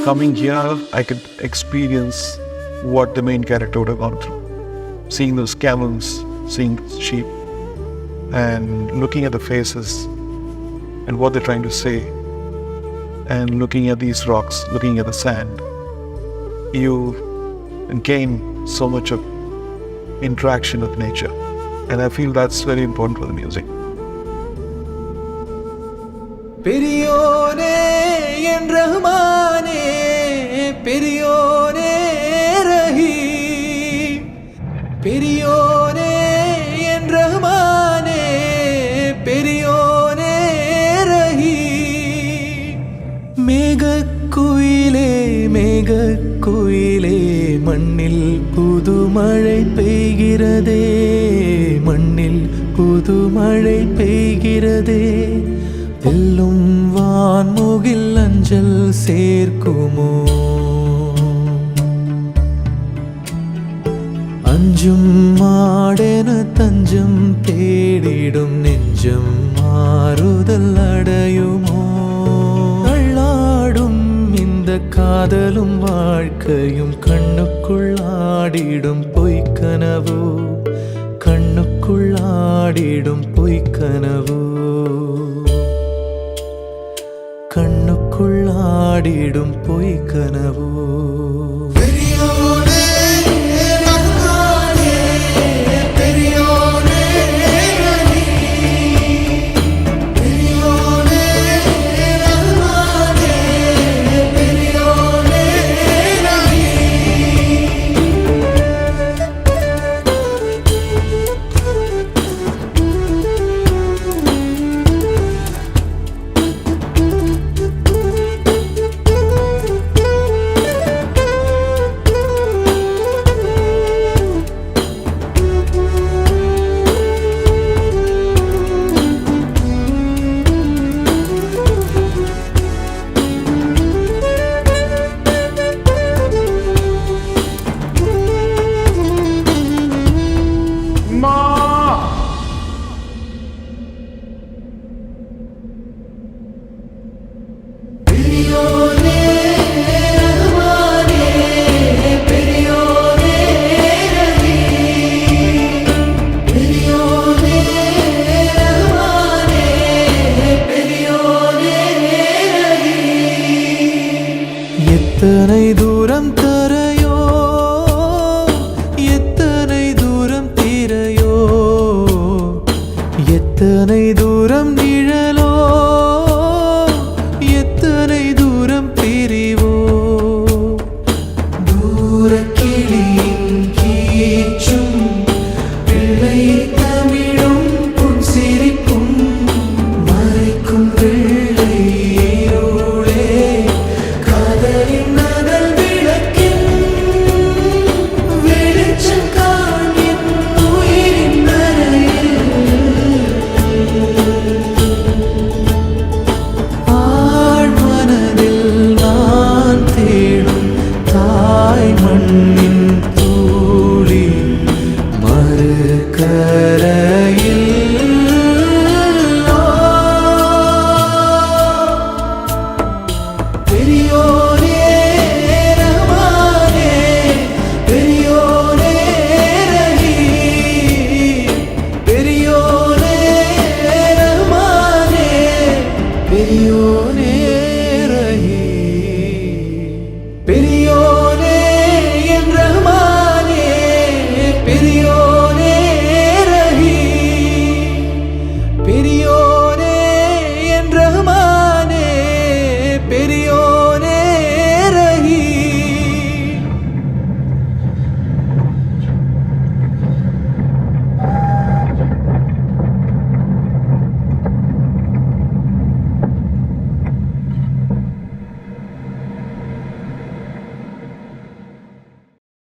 Coming here, I could experience what the main character would have gone through. Seeing those camels, seeing those sheep, and looking at the faces and what they're trying to say, and looking at these rocks, looking at the sand, you gain so much of interaction with nature. And I feel that's very important for the music. பெரியோனே என் ரஹ்மானே, பெரியோனே ரஹீம், பெரியோனே என் ரஹ்மானே, பெரியோனே ரஹீம். மேகக்குயிலே மேகக்குயிலே, மண்ணில் புதுமழை பெய்கிறதே, மண்ணில் புதுமழை பெய்கிறதே. எல்லும் வான்முகில் அஞ்சல் சேர்க்குமோ, அஞ்சும் மாடென தஞ்சம் தேடிடும் நெஞ்சம் மாறுதல் அடையுமோ. தள்ளாடும் இந்த காதலும் வாழ்க்கையும் கண்ணுக்குள் ஆடிடும் பொய்க்கனவோ, கண்ணுக்குள் ஆடிடும் பொய்க்கனவோ, கண்ணுக்குள் ஆடிடும் பொய்க்கனவோ. எத்தனை தூரம் தரையோ, எத்தனை தூரம் திரையோ, எத்தனை தூரம் நிழலோ, எத்தனை தூரம் பிரிவோ. தூரக்கிளியின் கீச்சும் பிள்ளை தமிழும் புன்சிரிப்பும் மறைக்கும் வெள்ளை இருளே, காதலின் நகல் விளக்கின் வெளிச்சம் காணின் உயிரின் நரையில். ஆழ்மனதில் நான் தேடும் தாய் மண்ணின் தூளி மறுக்க